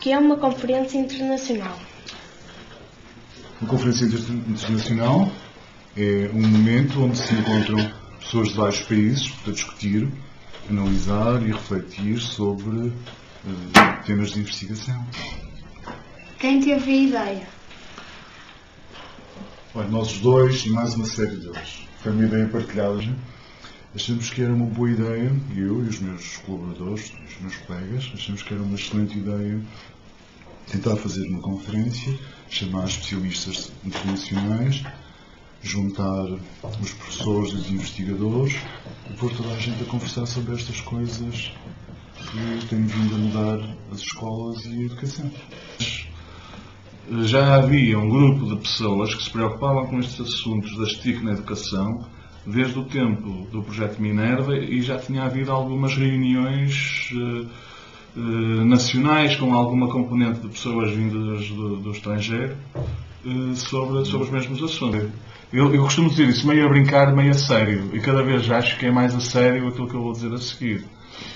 que é uma conferência internacional? Uma conferência internacional é um momento onde se encontram pessoas de vários países para discutir, analisar e refletir sobre temas de investigação. Quem teve a ideia? Olha, nós os dois e mais uma série deles. Foi uma ideia partilhada. Achamos que era uma boa ideia, eu e os meus colaboradores, os meus colegas, achamos que era uma excelente ideia tentar fazer uma conferência, chamar especialistas internacionais, juntar os professores e os investigadores e pôr toda a gente a conversar sobre estas coisas que têm vindo a mudar as escolas e a educação. Já havia um grupo de pessoas que se preocupavam com estes assuntos das TIC na educação desde o tempo do projeto Minerva e já tinha havido algumas reuniões nacionais com alguma componente de pessoas vindas do estrangeiro sobre os mesmos assuntos. Eu costumo dizer isso meio a brincar, meio a sério, e cada vez acho que é mais a sério aquilo que eu vou dizer a seguir.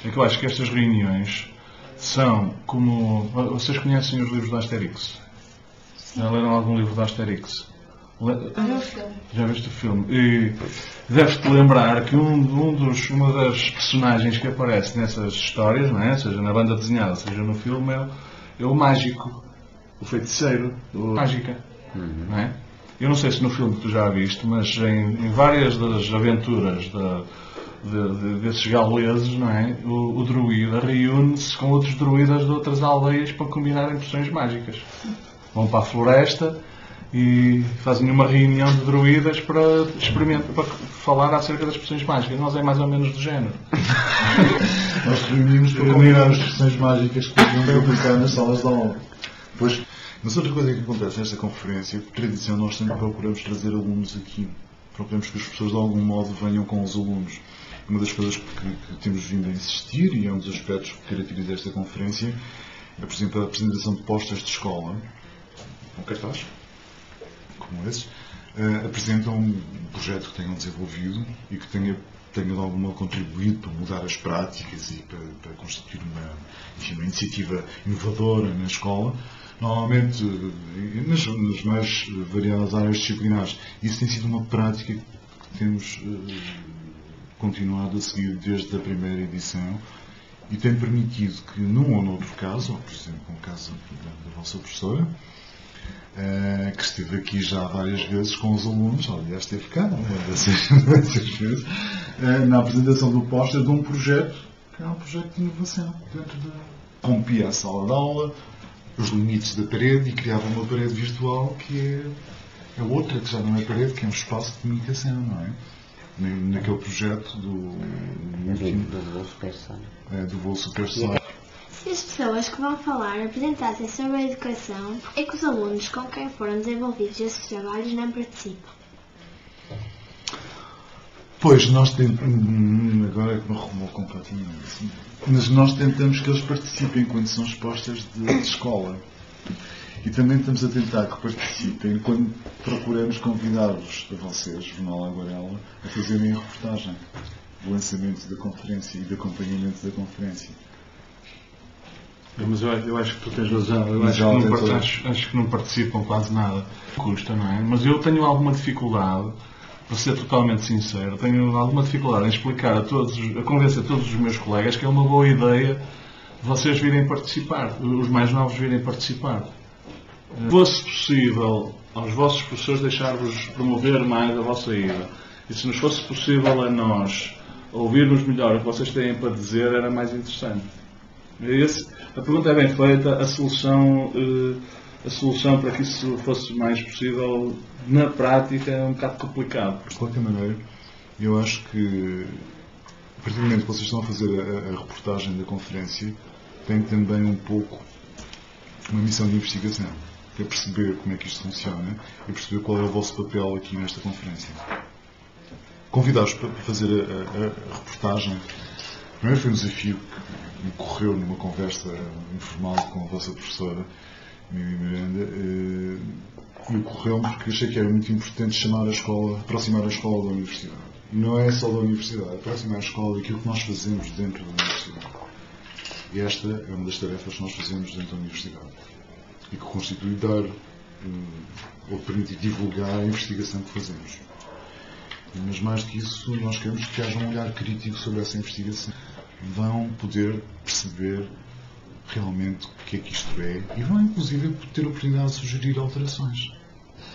É que eu acho que estas reuniões são como... Vocês conhecem os livros da Asterix? Já leram algum livro da Asterix? Já viste o filme? E deves-te lembrar que uma das personagens que aparece nessas histórias, não é? Seja na banda desenhada, seja no filme, é o mágico, o feiticeiro, mágica. Não é? Eu não sei se no filme que tu já viste, mas em várias das aventuras desses gauleses, não é? O druida reúne-se com outros druidas de outras aldeias para combinarem poções mágicas. Vão para a floresta e fazem uma reunião de druidas para falar acerca das poções mágicas. Nós é mais ou menos do género. Nós reunimos para combinar as poções mágicas que podemos aplicar nas salas de aula. Pois, mas outra coisa que acontece nesta conferência, por tradição, nós sempre procuramos trazer alunos aqui. Procuramos que as pessoas de algum modo venham com os alunos. Uma das coisas que temos vindo a insistir, e é um dos aspectos que caracteriza esta conferência, é, por exemplo, a apresentação de postas de escola, com cartaz, como esses, apresentam um projeto que tenham desenvolvido e que tenha de algum modo contribuído para mudar as práticas e para constituir uma iniciativa inovadora na escola, normalmente nas mais variadas áreas disciplinares. Isso tem sido uma prática que temos continuado a seguir desde a primeira edição e tem permitido que, num ou noutro caso, ou por exemplo no caso da vossa professora, que esteve aqui já várias vezes com os alunos, aliás esteve cá, dessas vezes, na apresentação do póster de um projeto, que é um projeto de inovação, dentro de... rompia a sala de aula, os limites da parede e criava uma parede virtual que é outra, que já não é parede, que é um espaço de comunicação, não é? Naquele projeto do voo supersónico. Do voo supersónico. Se as pessoas que vão falar apresentassem sobre a educação, é que os alunos com quem foram desenvolvidos esses trabalhos não participam? Pois, nós tentamos, agora é que me arrumou completamente, assim, mas nós tentamos que eles participem quando são expostas de escola. E também estamos a tentar que participem quando procuramos convidar-vos, a vocês, Jornal Aguarela, a fazerem a reportagem do lançamento da conferência e do acompanhamento da conferência. Mas eu acho que tu tens razão. Eu acho que não participam quase nada. Custa, não é? Mas eu tenho alguma dificuldade, para ser totalmente sincero, tenho alguma dificuldade em explicar a convencer todos os meus colegas que é uma boa ideia vocês virem participar, os mais novos virem participar. Se fosse possível aos vossos professores deixar-vos promover mais a vossa ida, e se nos fosse possível a nós ouvirmos melhor o que vocês têm para dizer, era mais interessante. A pergunta é bem feita, a solução para que isso fosse mais possível na prática é um bocado complicado. De qualquer maneira, eu acho que a partir do momento que vocês estão a fazer a reportagem da conferência, tem também um pouco uma missão de investigação, que é perceber como é que isto funciona e perceber qual é o vosso papel aqui nesta conferência. Convidar-vos para fazer a reportagem. Primeiro foi um desafio que me correu numa conversa informal com a vossa professora, Mimi Miranda, e ocorreu-me porque achei que era muito importante chamar a escola, aproximar a escola da universidade. E não é só da universidade, é aproximar a escola daquilo que nós fazemos dentro da universidade. E esta é uma das tarefas que nós fazemos dentro da Universidade e que constitui dar ou permitir divulgar a investigação que fazemos. Mas mais do que isso, nós queremos que haja um olhar crítico sobre essa investigação. Vão poder perceber realmente o que é que isto é e vão inclusive ter a oportunidade de sugerir alterações.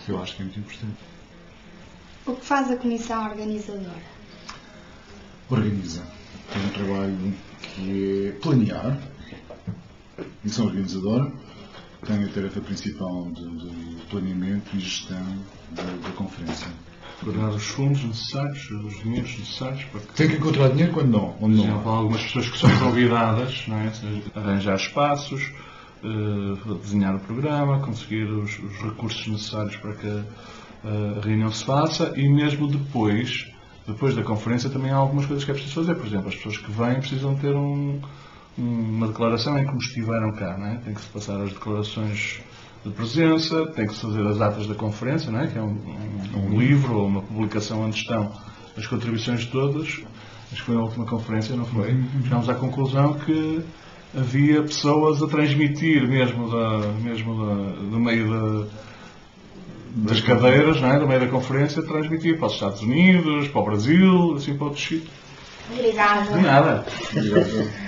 Eu acho que é muito importante. O que faz a comissão organizadora? Organiza. Tem um trabalho que é planear. A comissão organizadora tem a tarefa principal de planeamento e gestão da conferência. Guardar os fundos necessários, os dinheiros necessários para que... Tem que encontrar dinheiro quando não. Por exemplo, há algumas pessoas que são convidadas, não é? Arranjar espaços, desenhar o programa, conseguir os recursos necessários para que a reunião se faça e mesmo depois da conferência também há algumas coisas que é preciso fazer. Por exemplo, as pessoas que vêm precisam ter uma declaração em como estiveram cá, não é? Tem que se passar as declarações de presença, tem que se fazer as atas da conferência, não é? Que é um livro ou uma publicação onde estão as contribuições todas. Acho que foi a última conferência, não foi? Chegámos à conclusão que havia pessoas a transmitir mesmo do meio das cadeiras, não é? Do meio da conferência, a transmitir para os Estados Unidos, para o Brasil, assim para outros sítios. Obrigada. De nada. Obrigado.